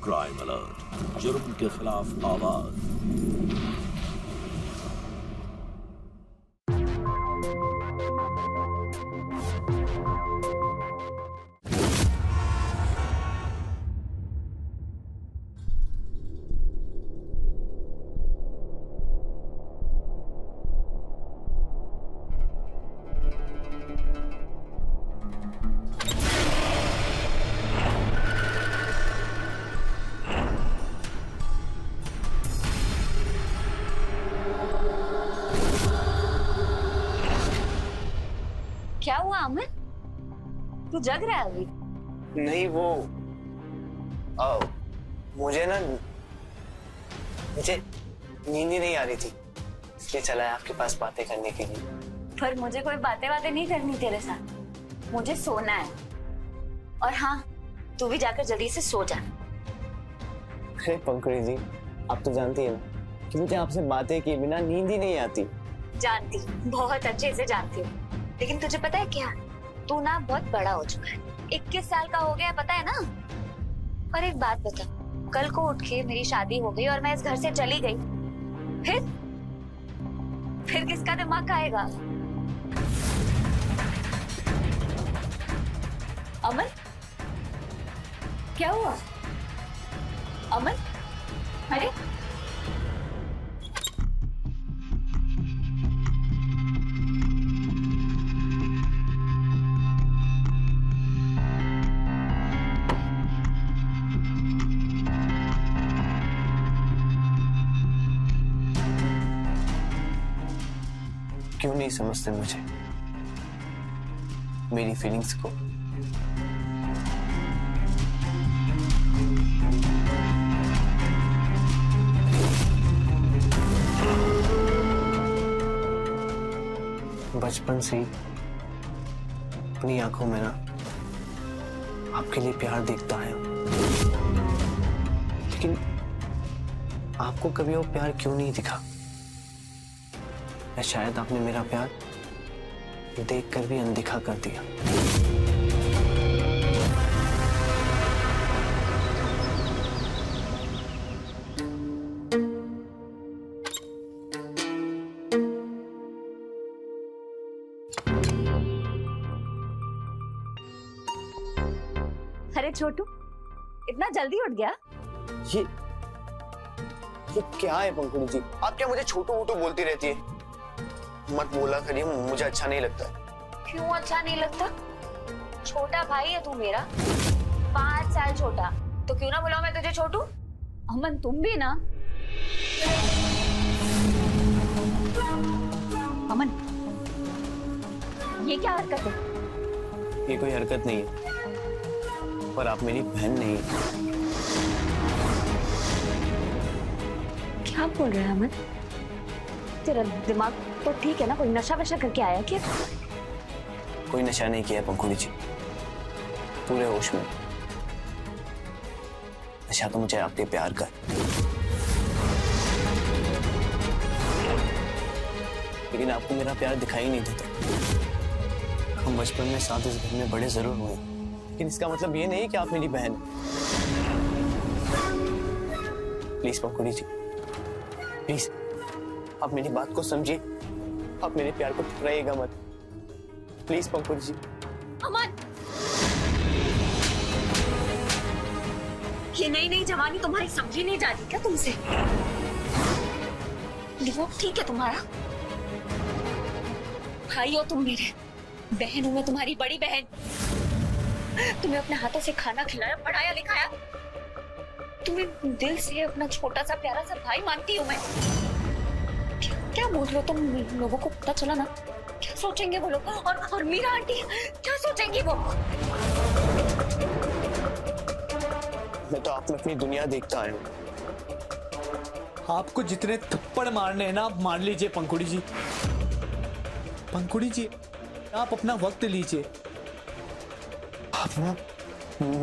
Crime alert, जुर्म के खिलाफ आवाज। क्या हुआ अमन? तू जग रहा है अभी? नहीं वो मुझे नींद ही नहीं आ रही थी, इसलिए चला है आपके पास बातें करने के लिए। पर मुझे कोई बातें नहीं करनी तेरे साथ, मुझे सोना है। और हाँ, तू भी जाकर जल्दी से सो जा। अरे पंकज जी, आप तो जानती है ना कि मुझे आपसे बातें किए बिना नींद ही नहीं आती। जानती, बहुत अच्छे से जानती हूँ, लेकिन तुझे पता है क्या, तू ना बहुत बड़ा हो चुका है, 21 साल का हो गया, पता है ना। और एक बात बता, कल को उठ के मेरी शादी हो गई और मैं इस घर से चली गई, फिर किसका दिमाग खाएगा? अमन, क्या हुआ? अमन, अरे क्यों नहीं समझते मुझे, मेरी फीलिंग्स को? बचपन से ही अपनी आंखों में ना आपके लिए प्यार देखता है, लेकिन आपको कभी वो प्यार क्यों नहीं दिखा? या शायद आपने मेरा प्यार देखकर भी अनदेखा कर दिया। अरे छोटू, इतना जल्दी उठ गया? ये क्या है पंकुड़ी जी, आप क्या मुझे छोटू वोटू बोलती रहती है? मत बोला करिए, मुझे अच्छा नहीं लगता। क्यों अच्छा नहीं लगता? छोटा भाई है तू मेरा, 5 साल छोटा, तो क्यों ना बुलाऊं मैं तुझे छोटू? अमन तुम भी ना। अमन, ये क्या हरकत है? ये कोई हरकत नहीं है, पर आप मेरी बहन नहीं है। क्या बोल रहा है अमन? तेरा दिमाग तो ठीक है ना? कोई नशा वशा करके आया क्या? कोई नशा नहीं किया पंकुड़ी जी, पूरे होश में। नशा तो मुझे आपके प्यार का, लेकिन आपको मेरा प्यार दिखाई नहीं देता। हम बचपन में साथ इस घर में बड़े जरूर हुए, लेकिन इसका मतलब ये नहीं कि आप मेरी बहन। प्लीज पंकुड़ी जी, प्लीज आप मेरी बात को समझिए, आप मेरे प्यार को ठुकराइएगा मत, प्लीज पंकुड़ी जी। अमन, ये नई नई जवानी तुम्हारी समझी नहीं जाती क्या तुमसे? दिमाग ठीक है तुम्हारा? भाई हो तुम मेरे, बहन हूं मैं तुम्हारी बड़ी बहन। तुम्हें अपने हाथों से खाना खिलाया, पढ़ाया लिखाया, तुम्हें दिल से अपना छोटा सा प्यारा सा भाई मानती हूँ मैं। क्या बोल रहे हो तुम? लोगों को पता चला ना, क्या सोचेंगे वो लोग? और मीरा आंटी क्या सोचेंगी वो? मैं तो आप में अपनी दुनिया देखता आया हूँ। आपको जितने थप्पड़ मारने हैं ना, आप मार लीजिए पंकुड़ी जी। पंकुड़ी जी, आप अपना वक्त लीजिए। आप ना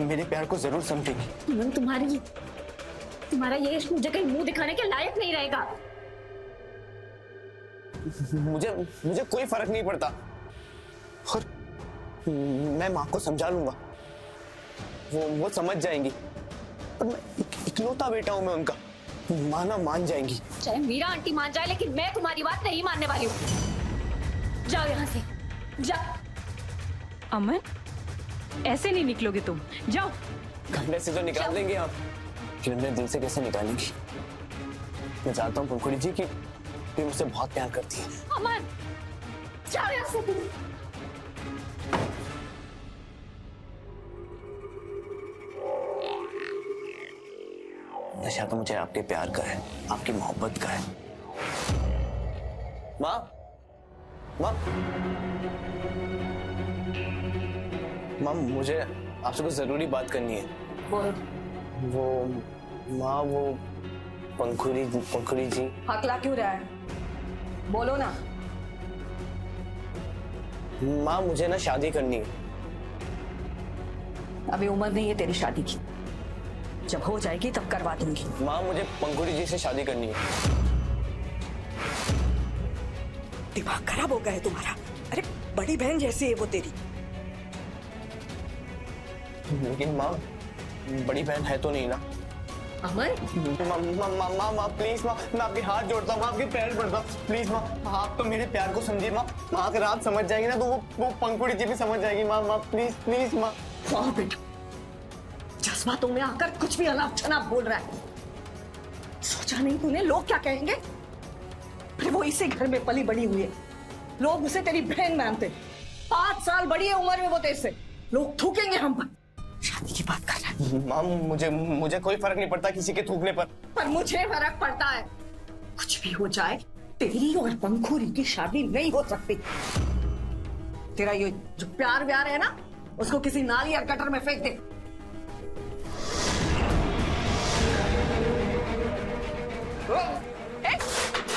मेरे प्यार को जरूर समझेंगी। तुम्हारा ये इश्क मुझे कहीं मुंह दिखाने के लायक नहीं रहेगा। मुझे कोई फर्क नहीं पड़ता, और मैं माँ को समझा लूंगा, वो समझ जाएंगी। पर मैं इकलौता बेटा हूं मैं उनका, माना मान जाएंगी। चाहे मीरा आंटी मान जाए, लेकिन मैं तुम्हारी बात नहीं मानने वाली हूँ। जाओ यहाँ से, जाओ। अमन, ऐसे नहीं निकलोगे तुम, जाओ। घंटे से तो निकाल देंगे आप, लेकिन अपने दिल से कैसे निकालेंगी? मैं जानता हूँ पंखुड़ी जी कि तुम मुझसे बहुत प्यार करती है। अमन, जाओ यहाँ से तुम। नशा तो मुझे आपके प्यार का है, आपकी मोहब्बत का है। माँ, माँ, माँ, मुझे आपसे कुछ जरूरी बात करनी है। वो माँ, वो पंखुड़ी जी। हकला क्यों रहा है? बोलो ना। माँ, मुझे ना शादी करनी है। अभी उम्र नहीं है तेरी शादी की, जब हो जाएगी तब करवा दूंगी। माँ, मुझे पंखुड़ी जी से शादी करनी है। दिमाग खराब हो गया है तुम्हारा? अरे बड़ी बहन जैसी है वो तेरी। लेकिन माँ, बड़ी बहन है तो नहीं ना? अमन, माँ प्लीज माँ, मैं आपके हाथ जोड़ता हूँ, आपके पैर पड़ता हूँ, प्लीज माँ, आप तो मेरे प्यार को समझिए माँ। माँ अगर आप समझ जाएंगे ना तो वो पंखुड़ी जी भी समझ जाएगी। माँ प्लीज प्लीज माँ। हाँ बेटा, जज्बातों में आकर कुछ भी अनाप शनाप बोल रहा है। सोचा नहीं तूने लोग क्या कहेंगे? अरे वो इसी घर में पली बड़ी हुई है, लोग उसे तेरी बहन मानते। 5 साल बड़ी है उम्र में वो तेरे से, लोग थूकेंगे हम पर। शादी की बात कर रहा है। माँ, मुझे कोई फर्क नहीं पड़ता किसी के थूकने पर मुझे फर्क पड़ता है। कुछ भी हो जाए, तेरी और पंखुड़ी की शादी नहीं हो सकती। तेरा ये जो प्यार व्यार है ना, उसको किसी नाली या गटर में फेंक दे।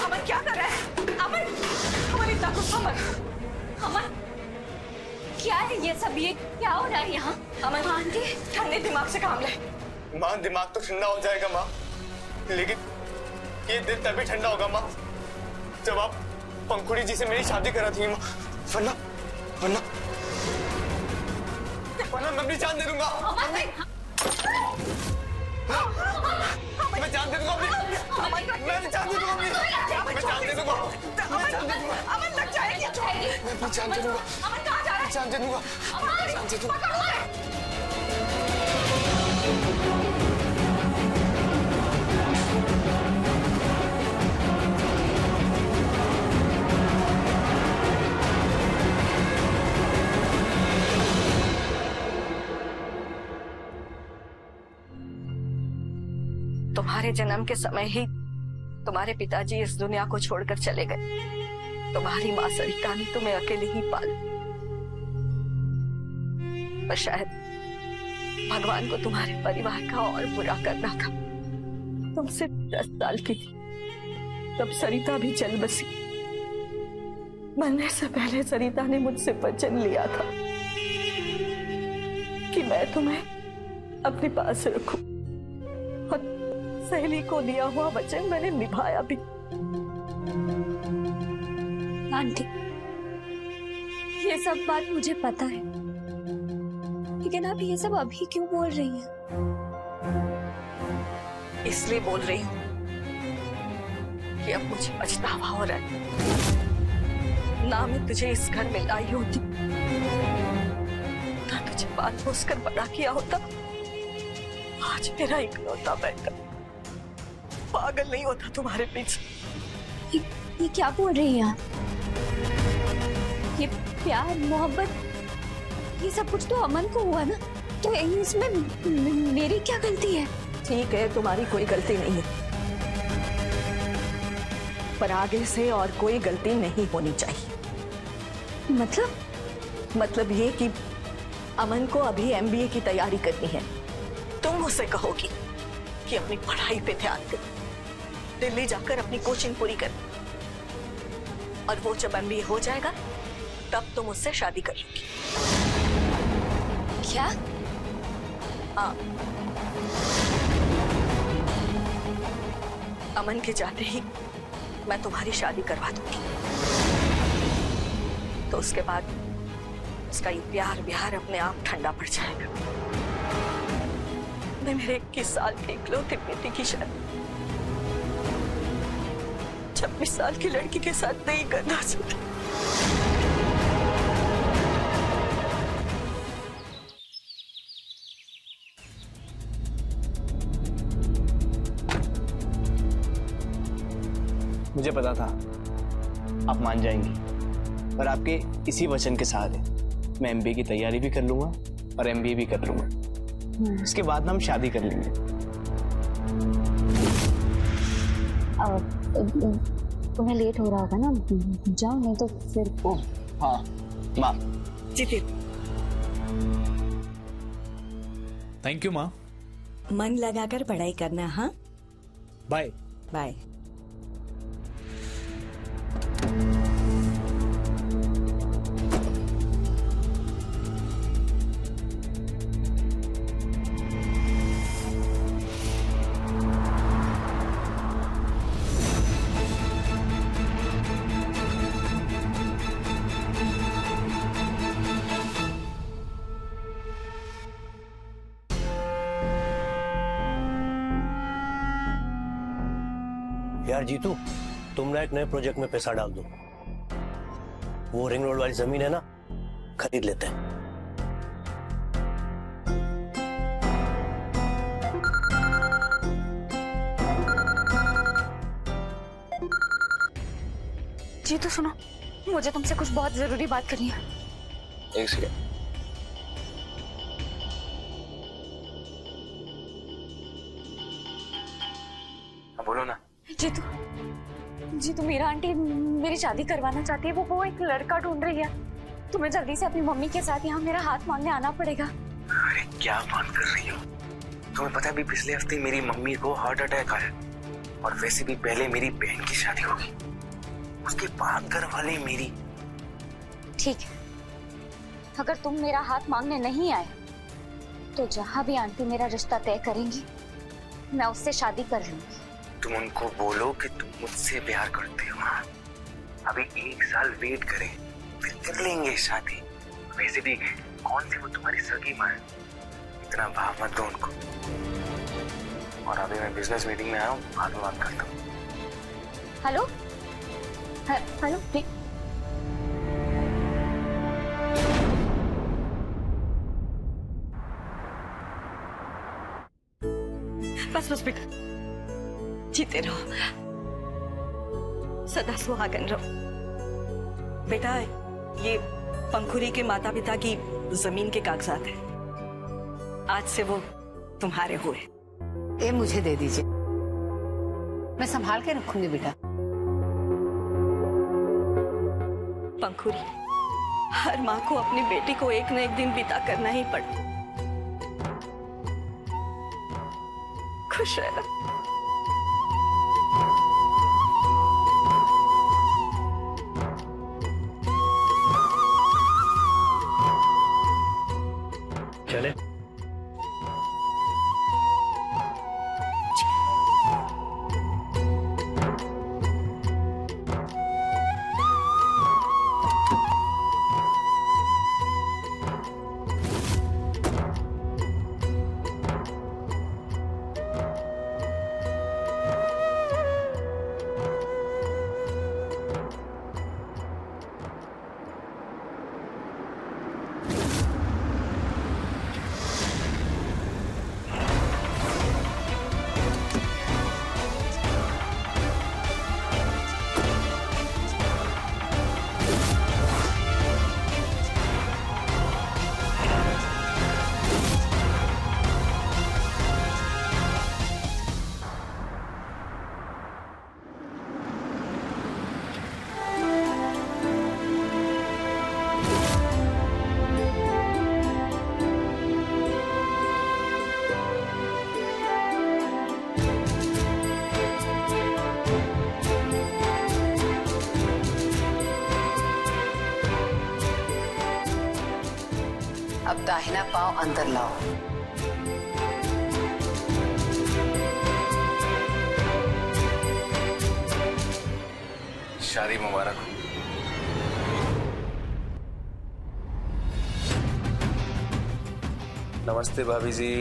अमन क्या कर रहा है? अमन इतना गुस्सा मत। अमन, क्या है ये सब? ये क्या हो रहा है यहाँ? अमन आंटी, ठंडे दिमाग से काम ले। माँ, दिमाग तो ठंडा हो जाएगा माँ, लेकिन ये दिल तभी ठंडा होगा माँ जब आप पंखुड़ी जी से मेरी शादी करा थी माँ। वरना मैं अपनी जान दे दूंगा। मैं जान दे दूंगा अपनी, मैं जान दे दूंगा अपनी, मैं जान दे दूंगा, अमन लग जाएगी। मैं अपनी जान दे दूंगा, अमन कहाँ जा रहा है? जान दे दूंगा, जान दे दूंगा। पकड़ो उसे। तुम्हारे जन्म के समय ही तुम्हारे पिताजी इस दुनिया को छोड़कर चले गए। तुम्हारी माँ सरिता ने तुम्हें अकेले ही पाला। पर शायद भगवान को तुम्हारे परिवार का और बुरा करना था। तुम सिर्फ 10 साल की थी तब सरिता भी चल बसी। मरने से पहले सरिता ने मुझसे वचन लिया था कि मैं तुम्हें अपने पास रखूं, और सहेली को दिया हुआ वचन मैंने निभाया भी। आंटी, ये सब बात मुझे पता है, लेकिन आप ये सब अभी क्यों बोल रही हैं? इसलिए बोल रही हूँ कि अब मुझे पछतावा हो रहा है। ना मैं तुझे इस घर में लाई होती, ना तुझे बात पोसकर बड़ा किया होता, आज मेरा इकलौता बेटा पागल नहीं होता तुम्हारे पीछे। ये क्या बोल रही हैं आप? ये प्यार मोहब्बत ये सब कुछ तो अमन को हुआ ना, तो इसमें मेरी क्या गलती है? ठीक है, तुम्हारी कोई गलती नहीं है, पर आगे से और कोई गलती नहीं होनी चाहिए। मतलब ये कि अमन को अभी MBA की तैयारी करनी है। तुम उसे कहोगी कि अपनी पढ़ाई पे ध्यान दे, दिल्ली जाकर अपनी कोचिंग पूरी कर, और वो जब MBA हो जाएगा तब तुम उससे शादी कर लोगी। क्या? हाँ, अमन के जाते ही मैं तुम्हारी शादी करवा दूंगी, तो उसके बाद उसका ये प्यार बिहार अपने आप ठंडा पड़ जाएगा। तूने मेरे 21 साल के इकलौते बेटे की शादी 26 साल की लड़की के साथ नहीं करना चाहती। मुझे पता था आप मान जाएंगी, पर आपके इसी वचन के साथ है मैं एमबीए की तैयारी भी कर लूंगा और एमबीए भी कर लूंगा। उसके बाद हम शादी कर लेंगे। तुम्हें लेट हो रहा होगा ना, जाओ नहीं तो फिर। ओह हाँ माँ। जीते थैंक यू माँ। मन लगाकर पढ़ाई करना। हाँ बाय। बाय। यार जीतू, तुम ना एक नए प्रोजेक्ट में पैसा डाल दो। वो रिंग रोड वाली जमीन है ना, खरीद लेते हैं। जी तो सुनो, मुझे तुमसे कुछ बहुत जरूरी बात करनी है। एक सेकंड। बोलो ना। जी तो मीरा आंटी मेरी शादी करवाना चाहती है। वो एक लड़का ढूंढ रही है। तुम्हें जल्दी से अपनी मम्मी के साथ यहाँ मेरा हाथ मांगने आना पड़ेगा। अरे क्या बात कर रही हो? तुम्हें पता है अभी पिछले हफ्ते मेरी मम्मी को हार्ट अटैक आया, और वैसे भी पहले मेरी बहन की शादी होगी, उसके बाद घर वाले मेरी। ठीक है, अगर तुम मेरा हाथ मांगने नहीं आए तो जहाँ भी आंटी मेरा रिश्ता तय करेंगी मैं उससे शादी कर लूंगी। तुम उनको बोलो कि तुम मुझसे प्यार करते हो। अभी 1 साल वेट करें, फिर कर लेंगे शादी। वैसे भी कौन सी वो तुम्हारी सगी माँ है, इतना भाव मत दो उनको। और अभी मैं बिजनेस मीटिंग में आया हूँ, बाद में बात करता हूँ। Hello hello. बस बस बेटा, जीते रहो, सदा सुहागन रहो। बेटा, ये पंखुरी के माता पिता की जमीन के कागजात है। आज से वो तुम्हारे हुए। ये मुझे दे दीजिए, मैं संभाल के रखूंगी बेटा। पंखुरी, हर माँ को अपनी बेटी को एक न एक दिन बिता करना ही पड़ता। खुश रहना। चले। अब दाहिना पांव अंदर लाओ। शादी मुबारक हो। नमस्ते भाभी जी।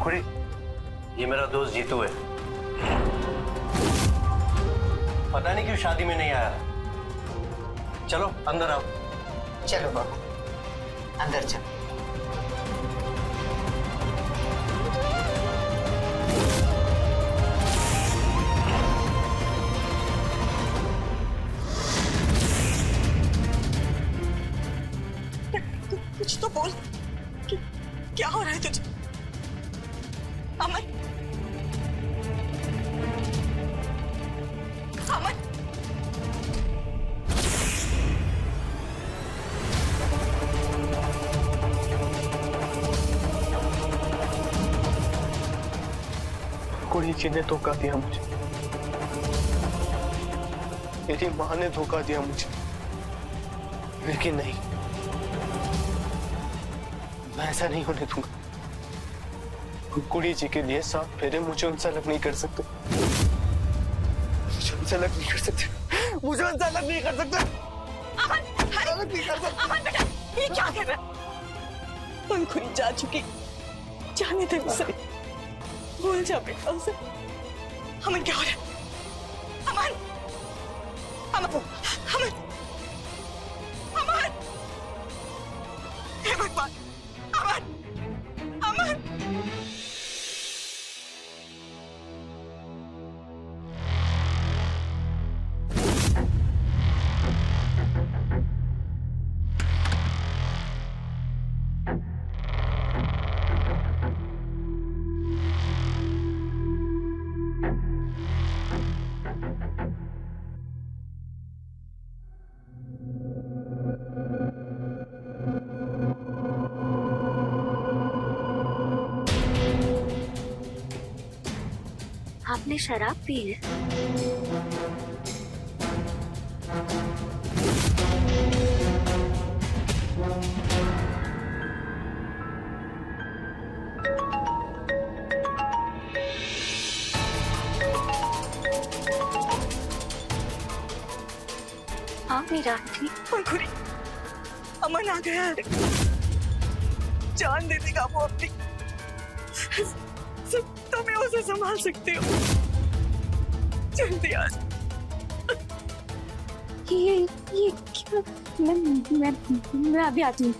पंखुड़ी, ये मेरा दोस्त जीतू है। पता नहीं क्यों शादी में नहीं आया। चलो अंदर आओ। चलो बाबू, अंदर चलो। कुछ तो बोल, क्या हो रहा है तुझे? अमन, अमन, कुड़ी जी ने धोखा दिया मुझे, मेरी माँ ने धोखा दिया मुझे, लेकिन नहीं, मैं ऐसा नहीं होने दूंगा। कुड़ी जी के लिए 7 फेरे मुझे उनसे अलग नहीं कर सकते, मुझे उनसे अलग नहीं कर सकते, मुझे उनसे अलग नहीं कर सकते। अमन, अलग नहीं कर सकते। अमन बेटा, ये क्या कर रहा है? पंखुड़ी जा चुकी, जाने दे उसे, भूल जा बेटा उसे। अमन क्या हो रहा है? अमन, अमन, अमन, अमन, हे भगवान, अमन, अमन। आपने शराब पी है? हाँ मेरा आंटी। पंखुड़ी, अमन आ गया है, जान दे देगा वो अपनी। तुम्हें उसे संभाल सकते हो, जल्दी आ। ये क्या? मैं अभी आती हूँ।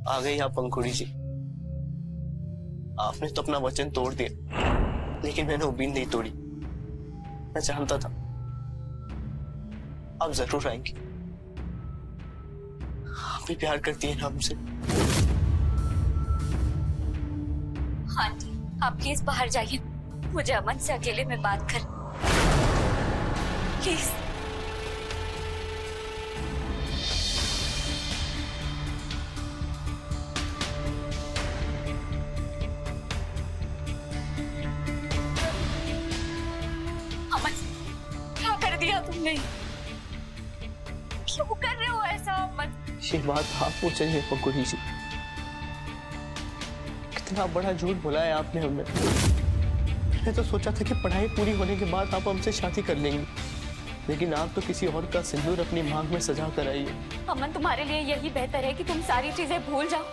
आ गई आप पंखुड़ी जी। आपने तो अपना वचन तोड़ दिया, लेकिन मैंने उम्मीद नहीं तोड़ी। मैं जानता था आप जरूर आएंगी। आप भी प्यार करती हैं ना हमसे। हाँ जी, आप प्लीज बाहर जाइए, मुझे अमन से अकेले में बात कर, प्लीज। तुमने क्यों कर रहे हो ऐसा? मत। ये बात आप पूछ रही है पंखुड़ी जी? कितना बड़ा झूठ बोला है आपने हमें। मैंने तो सोचा था कि पढ़ाई पूरी होने के बाद आप हमसे शादी कर लेंगे, लेकिन आप तो किसी और का सिंदूर अपनी मांग में सजा कर आई है। अमन, तुम्हारे लिए यही बेहतर है कि तुम सारी चीजें भूल जाओ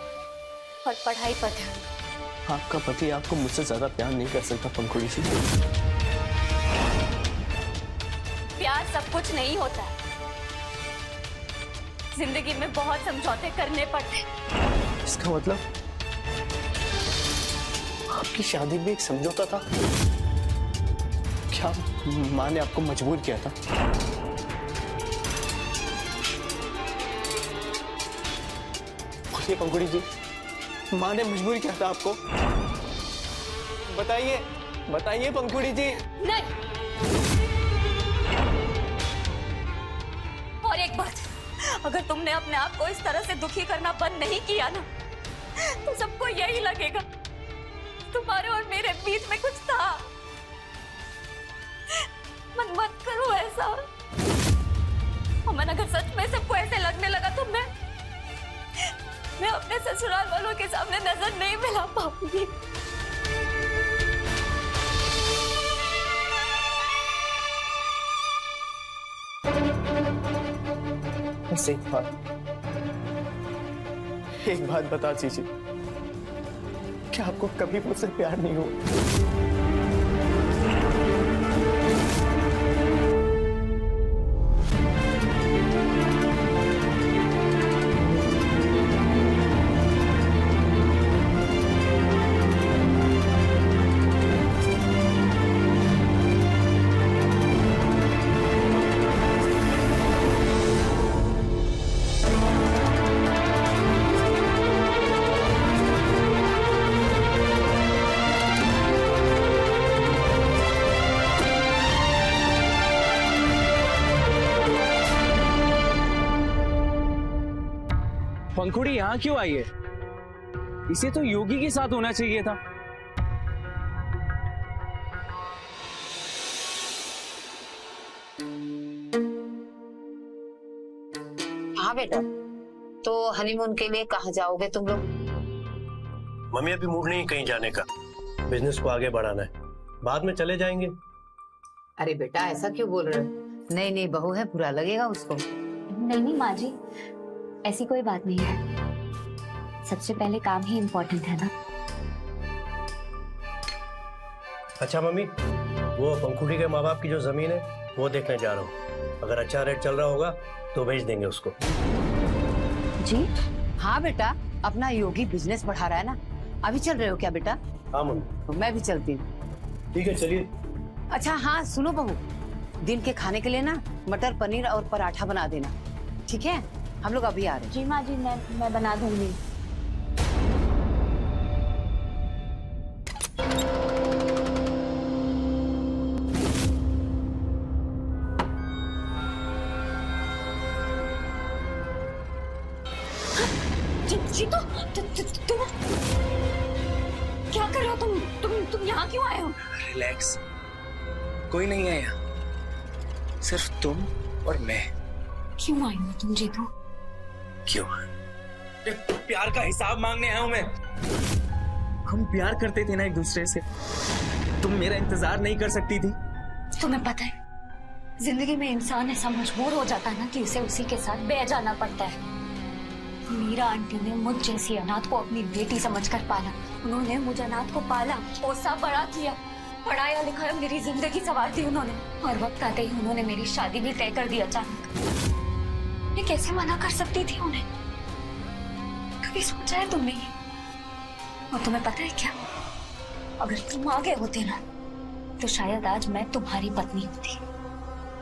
और पढ़ाई पर ध्यान। आपका पति आपको मुझसे ज्यादा प्यार नहीं कर सकता पंखुड़ी जी। प्यार सब कुछ नहीं होता है, जिंदगी में बहुत समझौते करने पड़ते। इसका मतलब आपकी शादी में एक समझौता था? क्या माँ ने आपको मजबूर किया था? बोलिए पंखुड़ी जी, माँ ने मजबूर किया था आपको? बताइए, बताइए पंखुड़ी जी। नहीं। और एक बात, अगर तुमने अपने आप को इस तरह से दुखी करना बंद नहीं किया ना, तो सबको यही लगेगा तुम्हारे और मेरे बीच में कुछ था। मत करो ऐसा। अमन, अगर सच में सबको ऐसे लगने लगा तो मैं अपने ससुराल वालों के सामने नजर नहीं मिला पाऊंगी। बस एक बात बता दीजिए, क्या आपको कभी मुझसे प्यार नहीं हुआ? पंखुड़ी यहाँ क्यों आई है? इसे तो योगी के साथ होना चाहिए था। हाँ बेटा, तो हनीमून के लिए कहाँ जाओगे तुम लोग? मम्मी अभी मूड नहीं कहीं जाने का, बिजनेस को आगे बढ़ाना है, बाद में चले जाएंगे। अरे बेटा ऐसा क्यों बोल रहे हो? नई नई बहू है, बुरा लगेगा उसको। नहीं माँ जी, ऐसी कोई बात नहीं है। सबसे पहले काम ही इम्पोर्टेंट है ना। अच्छा मम्मी, वो पंखुड़ी के माँ बाप की जो जमीन है वो देखने जा रहा हूँ। अगर अच्छा रेट चल रहा होगा तो भेज देंगे उसको। जी हाँ बेटा, अपना योगी बिजनेस बढ़ा रहा है ना। अभी चल रहे हो क्या बेटा? हाँ मम्मी। मैं भी चलती हूँ। ठीक है चलिए। अच्छा हाँ सुनो बहू, दिन के खाने के लिए ना मटर पनीर और पराठा बना देना, ठीक है? हम लोग अभी आ रहे हैं। जी माँ जी, मैं बना दूंगी। जीतू, तुम क्या कर रहे हो? तुम यहाँ क्यों आए हो? रिलैक्स, कोई नहीं है यहाँ, सिर्फ तुम और मैं। क्यों आई हो तुम जीतू? क्यों? प्यार का हिसाब मांगने आया हूं मैं। हम प्यार करते थे ना एक दूसरे से, तुम मेरा इंतजार नहीं कर सकती थी? तुम्हें पता है, जिंदगी में इंसान ऐसा मजबूर हो जाता है ना कि उसे उसी के साथ बह जाना पड़ता है। मीरा आंटी ने मुझ जैसी अनाथ को अपनी बेटी समझकर पाला। उन्होंने मुझे अनाथ को पाला, पोसा, बड़ा किया, पढ़ाया लिखाया, मेरी जिंदगी संवार दी उन्होंने। और वक्त आते ही उन्होंने मेरी शादी भी तय कर दी अचानक। मैं कैसे मना कर सकती थी उन्हें? कभी सोचा है तुमने ये? और तुम्हें पता है क्या, अगर तुम आगे होते ना तो शायद आज मैं तुम्हारी पत्नी होती,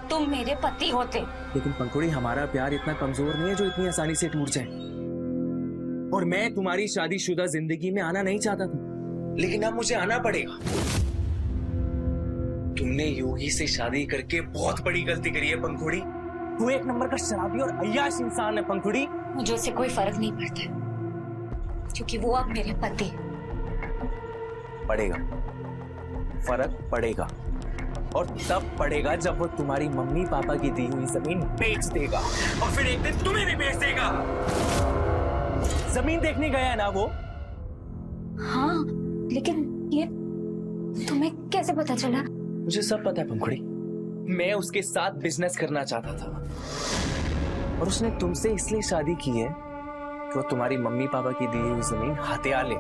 तुम मेरे पति होते। लेकिन पंखुड़ी, हमारा प्यार इतना कमजोर नहीं है जो इतनी आसानी से टूट जाए। और मैं तुम्हारी शादीशुदा जिंदगी में आना नहीं चाहता था, लेकिन अब मुझे आना पड़ेगा। तुमने योगी से शादी करके बहुत बड़ी गलती करी है पंखुड़ी। तू एक नंबर का शराबी और अय्याश इंसान है पंखुड़ी। मुझे उससे कोई फर्क नहीं पड़ता, क्योंकि वो अब मेरे पति। पड़ेगा, फर्क पड़ेगा, और तब पड़ेगा जब वो तुम्हारी मम्मी पापा की दी हुई जमीन बेच देगा, और फिर एक दिन तुम्हें भी बेच देगा। जमीन देखने गया है ना वो? हाँ, लेकिन ये तुम्हें कैसे पता चला? मुझे सब पता है पंखुड़ी। मैं उसके साथ बिजनेस करना चाहता था, और उसने तुमसे इसलिए शादी की है कि वो तुम्हारी मम्मी पापा की दी हुई जमीन हथिया ले।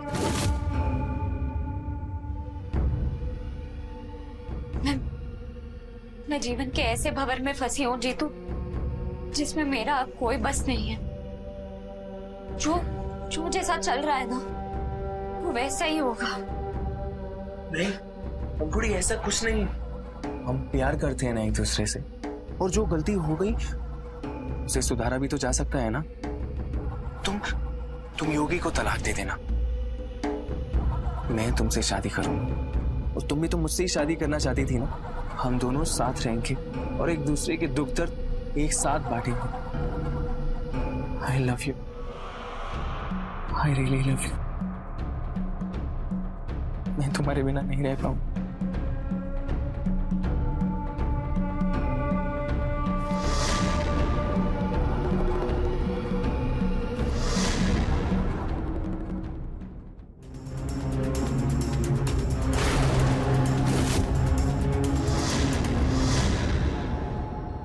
मैं जीवन के ऐसे भंवर में फंसी हूँ जीतू, जिसमें मेरा अब कोई बस नहीं है। जो जैसा चल रहा है ना, वो वैसा ही होगा। नहीं पंखुड़ी, ऐसा कुछ नहीं। हम प्यार करते हैं ना एक दूसरे से, और जो गलती हो गई उसे सुधारा भी तो जा सकता है ना। तुम योगी को तलाक दे देना, मैं तुमसे शादी करूंगा, और तुम भी तो मुझसे ही शादी करना चाहती थी ना। हम दोनों साथ रहेंगे और एक दूसरे के दुख दर्द एक साथ बांटेंगे। I love you, I really love you. मैं तुम्हारे बिना नहीं रह पाऊं।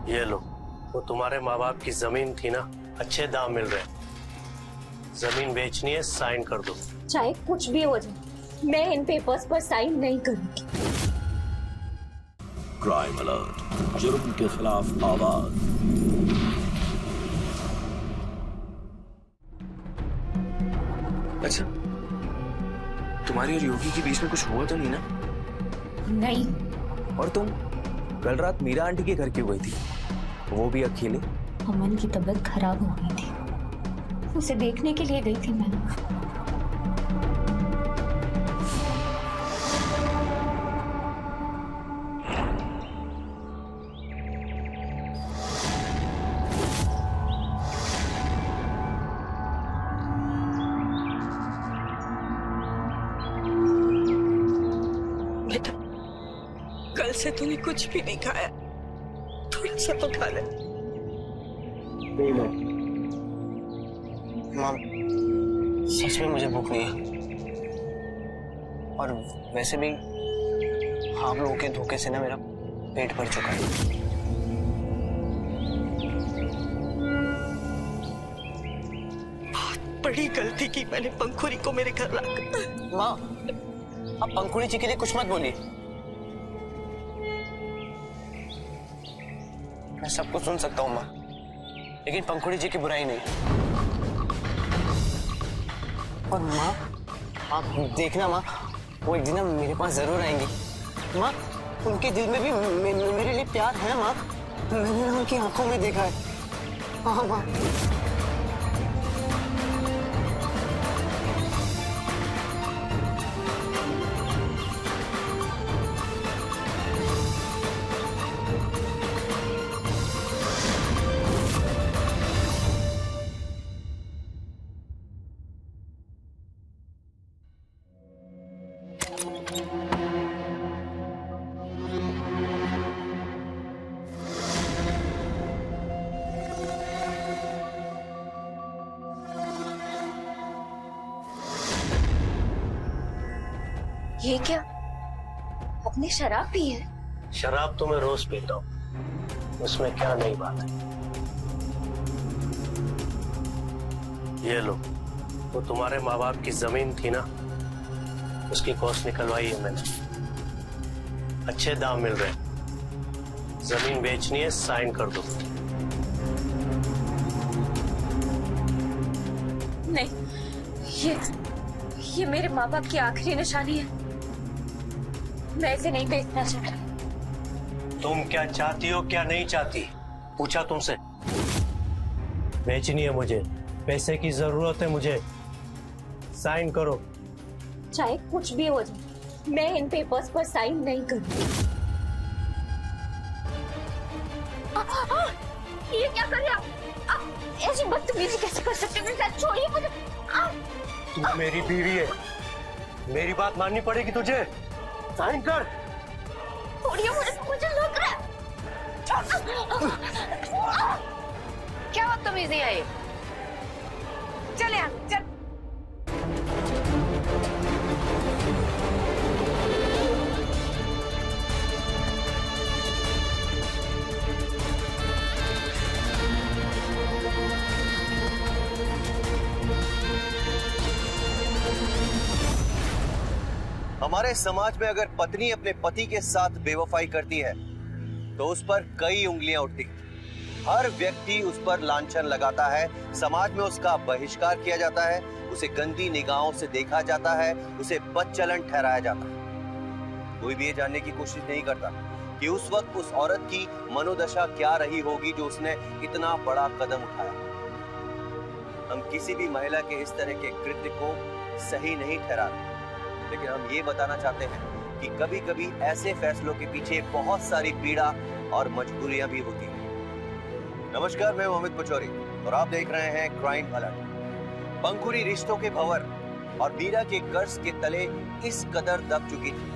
ये लो, वो तुम्हारे माँ बाप की जमीन थी ना, अच्छे दाम मिल रहे हैं। जमीन बेचनी है, साइन कर दो। चाहे कुछ भी हो जाए, मैं इन पेपर्स पर साइन नहीं करूंगी। क्राइम अलर्ट, जुर्म के खिलाफ आवाज। अच्छा, तुम्हारी और योगी के बीच में कुछ हुआ तो नहीं ना? नहीं। और तुम कल रात मीरा आंटी के घर क्यों गई थी, वो भी अकेले? अमन की तबीयत खराब हो गई थी, उसे देखने के लिए गई थी मैं। बेटा, कल से तूने कुछ भी नहीं खाया, थोड़ा सा तो खा ले। नहीं माँ, सच में मुझे भूख नहीं है, और वैसे भी आप लोगों के धोखे से ना मेरा पेट भर चुका है। बहुत बड़ी गलती की मैंने पंखुड़ी को मेरे घर लाकर। माँ, आप पंखुड़ी जी के लिए कुछ मत बोलिए, मैं सब कुछ सुन सकता हूँ माँ, लेकिन पंखुड़ी जी की बुराई नहीं। और माँ, आप देखना माँ, वो एक दिन ना मेरे पास जरूर आएंगी। माँ, उनके दिल में भी मेरे लिए प्यार है माँ, मैंने ना उनकी आंखों में देखा है। हाँ माँ। ये क्या, अपनी शराब पी है? शराब तो मैं रोज पीता हूँ, उसमें क्या नई बात है। ये लो, वो तुम्हारे माँ बाप की जमीन थी ना, उसकी कॉस्ट निकलवाई है मैंने, अच्छे दाम मिल रहे हैं। जमीन बेचनी है, साइन कर दो। नहीं, ये मेरे माँ बाप की आखिरी निशानी है, मैं इसे नहीं बेचना चाहती। तुम क्या चाहती हो, क्या नहीं चाहती, पूछा तुमसे। बेचनी है मुझे, पैसे की जरूरत है मुझे, साइन करो। चाहे कुछ भी हो जाए, मैं इन पेपर्स पर साइन नहीं करूंगी। ये क्या कर रहे आप? ऐसी बदतमीजी कैसे कर सकते हैं? साथ छोड़िए मुझे। तू मेरी बीवी है, मेरी बात माननी पड़ेगी तुझे। साइन कर। छोड़िए मुझे लग रहा है। क्या बदतमीजी है ये? चल यहाँ, चल। हमारे समाज में अगर पत्नी अपने पति के साथ बेवफाई करती है तो उस पर कई उंगलियां उठती हैं। हर व्यक्ति उस पर लांछन लगाता है, समाज में उसका बहिष्कार किया जाता है, उसे गंदी निगाहों से देखा जाता है, उसे बदचलन ठहराया जाता है। कोई भी ये जानने की कोशिश नहीं करता कि उस वक्त उस औरत की मनोदशा क्या रही होगी जो उसने इतना बड़ा कदम उठाया। हम किसी भी महिला के इस तरह के कृत्य को सही नहीं ठहराते, लेकिन हम ये बताना चाहते हैं कि कभी कभी ऐसे फैसलों के पीछे बहुत सारी पीड़ा और मजबूरियां भी होती हैं। नमस्कार, मैं मोहित पचौरी और आप देख रहे हैं क्राइम अलर्ट। पंखुड़ी रिश्तों के भंवर और मीरा के कर्ज के तले इस कदर दब चुकी थी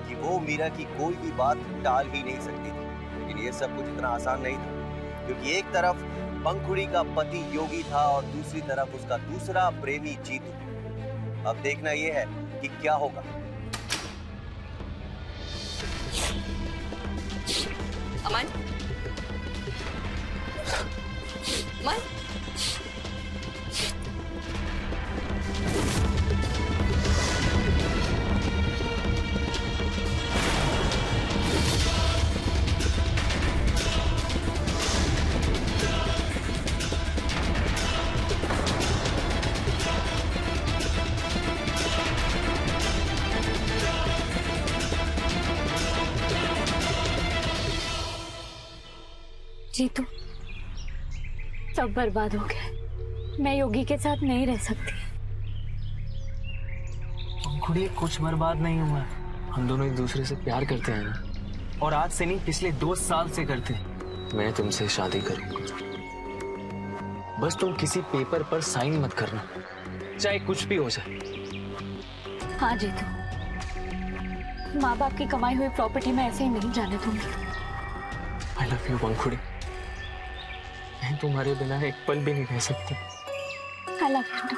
कि वो मीरा की कोई भी बात टाल ही नहीं सकती थी। लेकिन ये सब कुछ इतना आसान नहीं था, क्योंकि एक तरफ पंखुड़ी का पति योगी था और दूसरी तरफ उसका दूसरा प्रेमी जीतू। अब देखना यह है कि क्या होगा। अमन, अमन, जीतू, सब बर्बाद हो गया। मैं योगी के साथ नहीं रह सकती। पंखुड़ी, कुछ बर्बाद नहीं हुआ है। हम दोनों एक दूसरे से प्यार करते हैं ना, और आज से नहीं, पिछले 2 साल से करते हैं। मैं तुमसे शादी करूंगा, बस तुम किसी पेपर पर साइन मत करना, चाहे कुछ भी हो जाए। हाँ जीतू, माँ बाप की कमाई हुई प्रॉपर्टी में ऐसे ही नहीं जाने दूंगी। आई लव यू पंखुड़ी, मैं तुम्हारे बिना एक पल भी नहीं रह सकती। I love you too.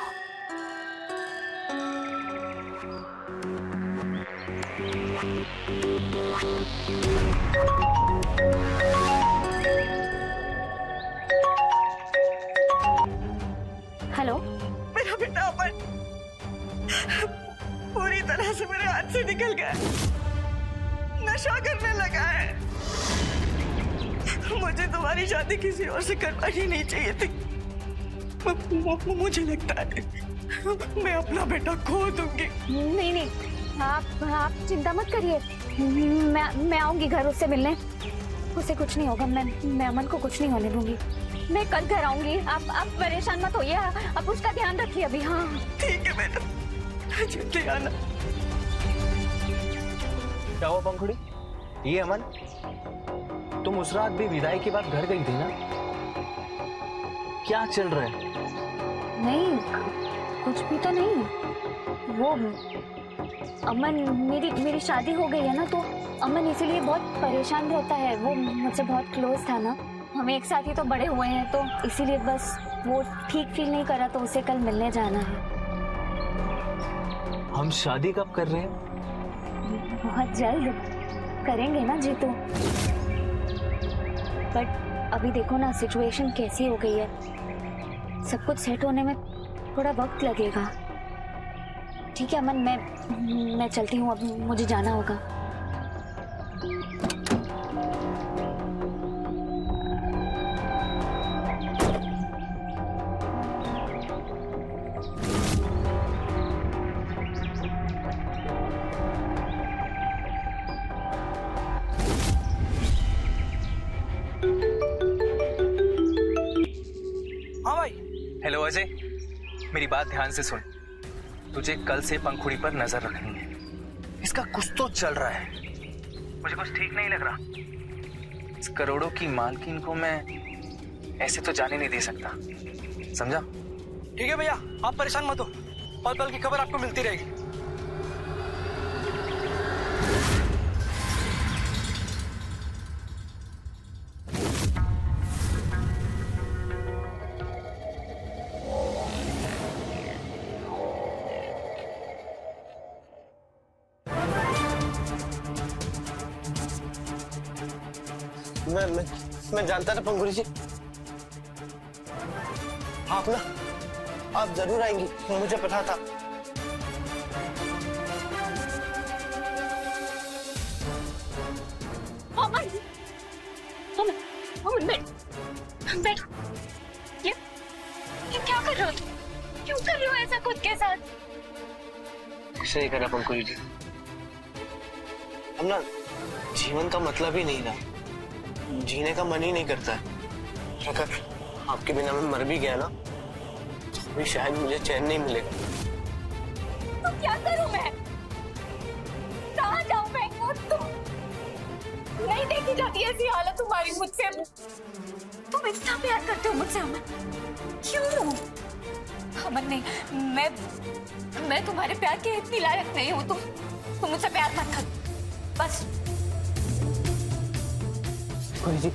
Hello, मेरा बेटा अमन पूरी तरह से मेरे हाथ से निकल गया, नशा करने लगा है। मुझे तुम्हारी शादी किसी और से करवानी नहीं चाहिए थी। मुझे लगता है मैं अपना बेटा खो दूंगी। नहीं नहीं, आप चिंता मत करिए। मैं आऊंगी घर उससे मिलने। उसे कुछ नहीं होगा। मैं अमन को कुछ नहीं होने दूंगी। मैं कल घर आऊंगी। आप परेशान मत होइए। आप उसका ध्यान रखिए अभी। हाँ ठीक है बेटा, जल्दी आना। क्या हुआ पंखुड़ी? ये अमन, तुम उस रात भी विदाई के बाद घर गई थी ना? क्या चल रहा है? नहीं, कुछ भी तो नहीं। वो अमन, मेरी शादी हो गई है ना, तो अमन इसीलिए बहुत परेशान रहता है। वो मुझसे बहुत क्लोज था ना, हम एक साथ ही तो बड़े हुए हैं, तो इसीलिए बस वो ठीक फील नहीं करा, तो उसे कल मिलने जाना है। हम शादी कब कर रहे हैं? बहुत जल्द करेंगे ना जीतू। बट अभी देखो ना सिचुएशन कैसी हो गई है, सब कुछ सेट होने में थोड़ा वक्त लगेगा। ठीक है अमन, मैं चलती हूँ, अब मुझे जाना होगा। हाँ भाई। हेलो अजय, मेरी बात ध्यान से सुन। तुझे कल से पंखुड़ी पर नजर रखनी है। इसका कुछ तो चल रहा है, मुझे कुछ ठीक नहीं लग रहा। इस करोड़ों की मालकिन को मैं ऐसे तो जाने नहीं दे सकता, समझा? ठीक है भैया, आप परेशान मत हो, पल पल की खबर आपको मिलती रहेगी। मैं जानता था पंखुड़ी जी, आप जरूर आएंगी, मुझे पता था। अमन, अमन, अमन बैठो। ये क्या कर रहे हो तुम? क्यों कर रहे हो ऐसा खुद के साथ? कुछ नहीं करा पंखुड़ी जी, अब ना जीवन का मतलब ही नहीं रहा, जीने का मन ही नहीं करता है। अगर आपके बिना मैं मर भी गया ना, तो भी शायद मुझे चैन नहीं मिलेगा। तो क्या करूं मैं? कहाँ जाऊं मैं? तुम नहीं देखी जाती ऐसी हालत तुम्हारी मुझसे। तुम इतना प्यार करते हो मुझसे अमन, क्यों? अमन नहीं, मैं तुम्हारे प्यार के इतनी लायक नहीं हूँ। तुम मुझसे प्यार मत कर बस। पंखुड़ी जी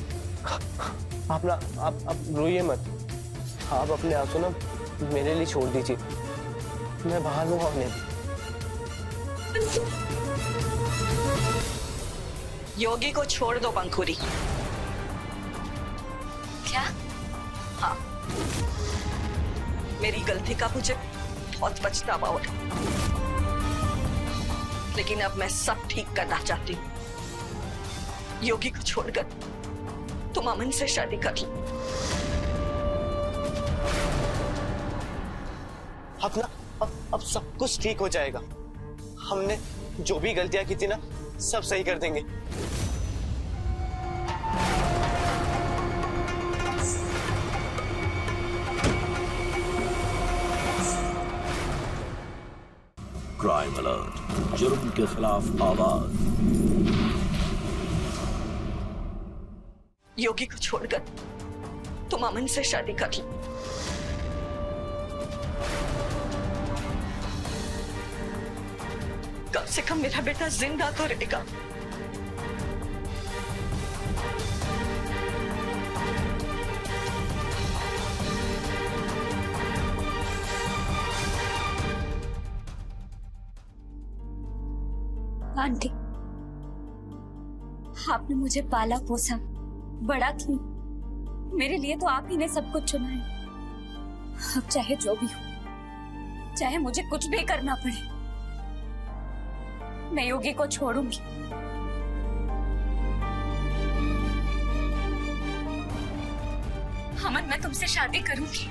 आप रोइए मत। आप अपने आंसू ना मेरे लिए छोड़ दीजिए, मैं बाहर लूंगा उन्हें। योगी को छोड़ दो पंखुड़ी। क्या? हाँ, मेरी गलती का मुझे बहुत पछतावा हो रहा, लेकिन अब मैं सब ठीक करना चाहती हूँ। योगी को छोड़कर तुम अमन से शादी कर लो। अब सब कुछ ठीक हो जाएगा। हमने जो भी गलतियां की थी ना, सब सही कर देंगे। क्राइम अलर्ट, जुर्म के खिलाफ आवाज। योगी को छोड़कर तुम अमन से शादी कर लो। कम से कम मेरा बेटा जिंदा तो रहेगा। आंटी, आपने मुझे पाला पोसा, बड़ा किया। मेरे लिए तो आप ही ने सब कुछ चुना है। अब चाहे जो भी हो, चाहे मुझे कुछ भी करना पड़े, मैं योगी को छोड़ूंगी। अमन, मैं तुमसे शादी करूंगी,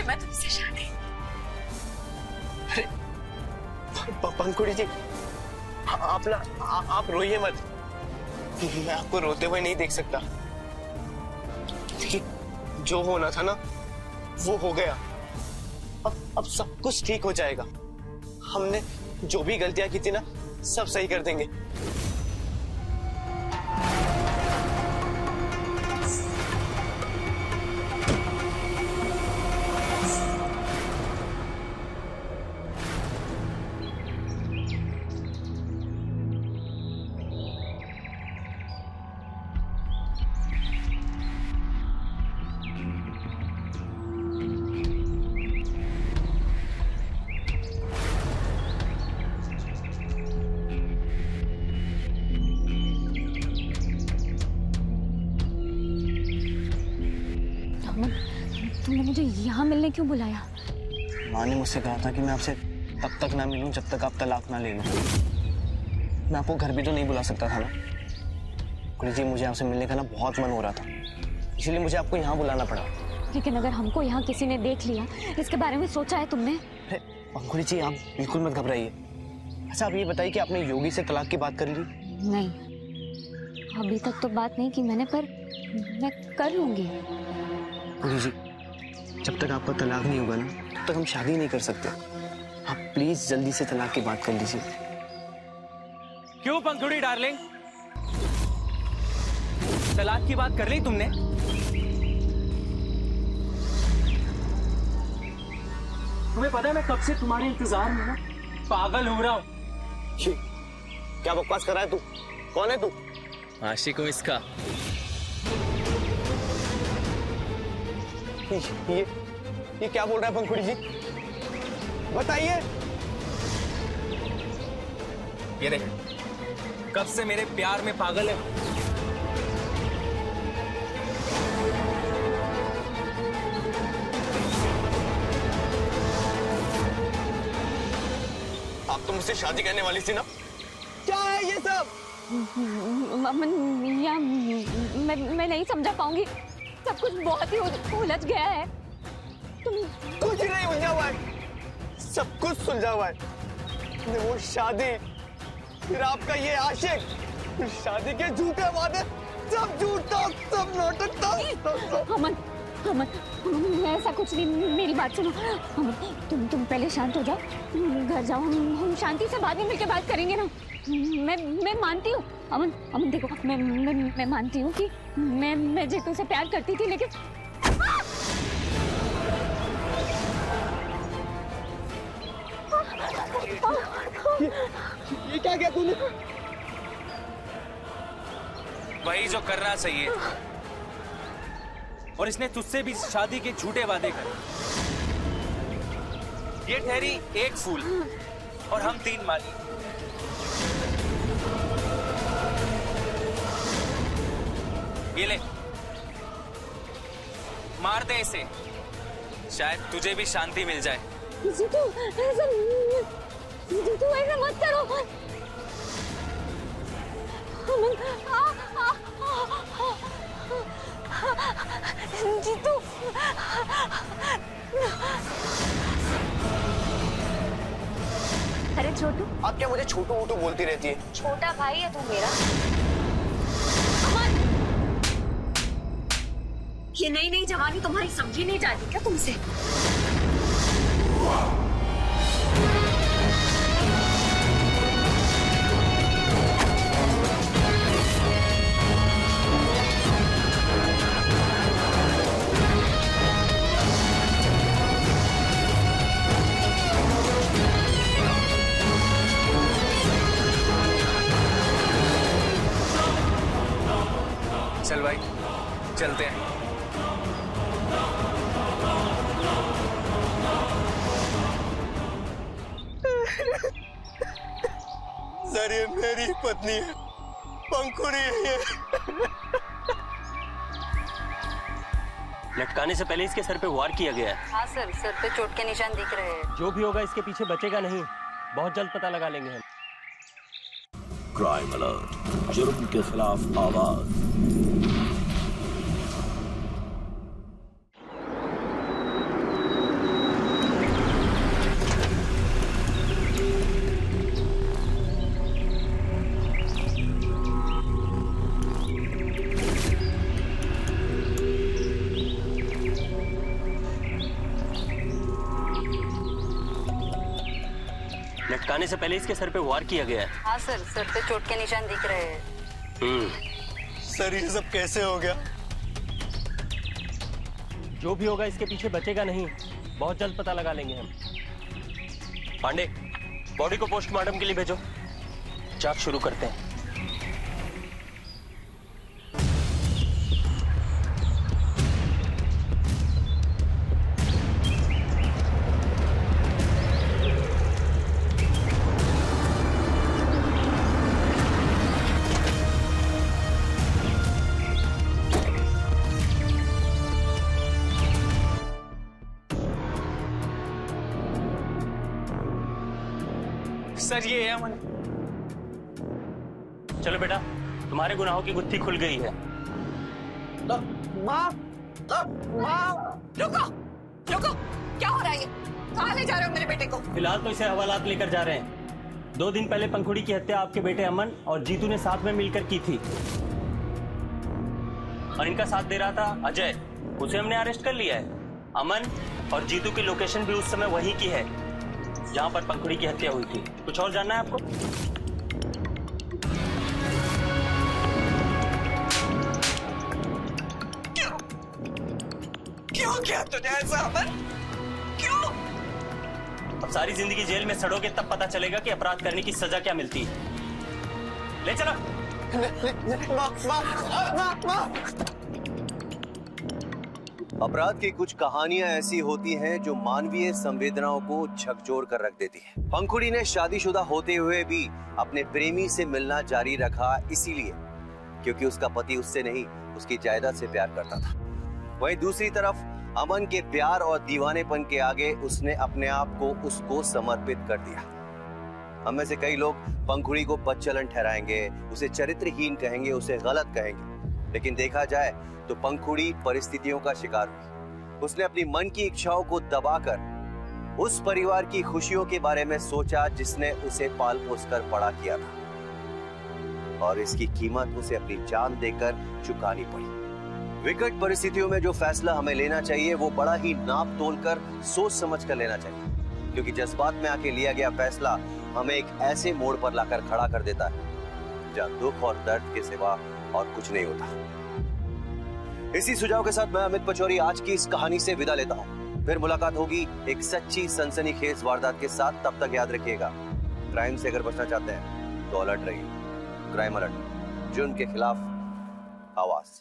मैं तुमसे शादी। पंखुड़ी जी आप रोइए मत। मैं आपको रोते हुए नहीं देख सकता। जो होना था ना, वो हो गया। अब सब कुछ ठीक हो जाएगा। हमने जो भी गलतियां की थी ना, सब सही कर देंगे। तुमने मुझे यहाँ मिलने क्यों बुलाया? माँ ने मुझसे कहा था कि मैं आपसे तब तक ना मिलूं जब तक आप तलाक ना ले लो। मैं आपको घर भी तो नहीं बुला सकता था ना। कुड़ी जी, मुझे आपसे मिलने का ना बहुत मन हो रहा था, इसलिए मुझे आपको यहाँ बुलाना पड़ा। लेकिन अगर हमको यहाँ किसी ने देख लिया, इसके बारे में सोचा है तुमने? पंखुड़ी जी, आप बिल्कुल मत घबराइए। अच्छा, आप ये बताइए कि आपने योगी से तलाक की बात कर ली? नहीं, अभी तक तो बात नहीं की मैंने, पर मैं कर लूंगी। कुड़ी जी, जब तक आपका तलाक नहीं होगा ना, तब तक हम शादी नहीं कर सकते। आप प्लीज जल्दी से तलाक की बात कर लीजिए। क्यों पंखुड़ी डार्लिंग, तलाक की बात कर ली तुमने? तुम्हें पता है मैं कब से तुम्हारे इंतजार में ना पागल हो रहा हूँ। क्या बकवास कर रहा है तू? कौन है तू? आशिक हूँ इसका। ये क्या बोल रहा है पंखुड़ी जी? बताइए। ये देख, कब से मेरे प्यार में पागल है। आप तो मुझसे शादी करने वाली थी ना? क्या है ये सब? मैं नहीं समझा पाऊंगी। सब कुछ बहुत ही उलझ गया है। तुम कुछ नहीं उलझा हुआ है, सब कुछ सुलझा हुआ है। वो शादी, फिर आपका ये आशिक, फिर शादी के झूठे वादे, सब झूठा, सब नाटक था। अमन, ऐसा कुछ नहीं, मेरी बात सुनो। अमन, तुम पहले शांत हो जाओ, घर जाओ। हम शांति से बाद में मिलकर बात करेंगे ना। मैं मानती हूँ अमन देखो, मैं मानती हूँ कि मैं जीतू से प्यार करती थी, लेकिन ये क्या किया तूने? वही जो करना चाहिए। और इसने तुझसे भी शादी के झूठे वादे करे। ये ठहरी एक फूल और हम 3 माली। ये ले, मार दे इसे, शायद तुझे भी शांति मिल जाए। जीतू ऐसा मत करो। जीतू अरे छोटू, आप क्या मुझे छोटू वोटू बोलती रहती है? छोटा भाई है तू मेरा। ये नई नई जवानी तुम्हारी समझी नहीं जाती क्या तुमसे? चल भाई, चलते हैं। सर ये मेरी पत्नी है, पंखुड़ी है। लटकाने से पहले इसके सर पे वार किया गया है। हाँ सर, सर पे चोट के निशान दिख रहे हैं। जो भी होगा इसके पीछे बचेगा नहीं, बहुत जल्द पता लगा लेंगे हम। क्राइम अलर्ट, जुर्म के खिलाफ आवाज। लटकाने से पहले इसके सर पे वार किया गया है। हाँ सर, सर पे चोट के निशान दिख रहे हैं। सर ये सब कैसे हो गया? जो भी होगा इसके पीछे बचेगा नहीं, बहुत जल्द पता लगा लेंगे हम। पांडे, बॉडी को पोस्टमार्टम के लिए भेजो, जांच शुरू करते हैं। सर ये है अमन। चलो बेटा, तुम्हारे गुनाहों की गुत्थी खुल गई है। माँ, रुको, रुको, क्या हो रहा है ये? कहाँ ले जा रहे हो मेरे बेटे को? फिलहाल तो इसे हवालात लेकर जा रहे हैं। 2 दिन पहले पंखुड़ी की हत्या आपके बेटे अमन और जीतू ने साथ में मिलकर की थी, और इनका साथ दे रहा था अजय, उसे हमने अरेस्ट कर लिया है। अमन और जीतू की लोकेशन भी उस समय वही की है जहां पर पंखुड़ी की हत्या हुई थी। कुछ और जानना है आपको? क्यों किया तूने ऐसा अमन? क्यों? अब सारी जिंदगी जेल में सड़ोगे तब पता चलेगा कि अपराध करने की सजा क्या मिलती है। ले चलो। अपराध की कुछ कहानियां ऐसी होती हैं जो मानवीय संवेदनाओं को झकझोर कर रख देती है। पंखुड़ी ने शादीशुदा होते हुए भी अपने प्रेमी से मिलना जारी रखा, इसीलिए क्योंकि उसका पति उससे नहीं, उसकी जायदाद से प्यार करता था। वहीं दूसरी तरफ अमन के प्यार और दीवानेपन के आगे उसने अपने आप को उसको समर्पित कर दिया। हम में से कई लोग पंखुड़ी को बदचलन ठहराएंगे, उसे चरित्रहीन कहेंगे, उसे गलत कहेंगे, लेकिन देखा जाए तो पंखुड़ी परिस्थितियों का शिकार हुई। उसने अपनी मन की इच्छाओं को दबाकर उस परिवार की खुशियों के बारे में सोचा जिसने उसे पाल पोस कर बड़ा किया था, और इसकी कीमत उसे अपनी जान देकर चुकानी पड़ी। विकट परिस्थितियों में जो फैसला हमें लेना चाहिए वो बड़ा ही नाप तोल कर, सोच समझ कर लेना चाहिए, क्योंकि जज्बात में आके लिया गया फैसला हमें एक ऐसे मोड़ पर लाकर खड़ा कर देता है जहां दुख और दर्द के सिवा और कुछ नहीं होता। इसी सुझाव के साथ मैं अमित पचौरी आज की इस कहानी से विदा लेता हूं। फिर मुलाकात होगी एक सच्ची सनसनीखेज वारदात के साथ। तब तक याद रखिएगा, क्राइम से अगर बचना चाहते हैं तो अलर्ट रहिए। क्राइम अलर्ट, जुर्म के खिलाफ आवाज।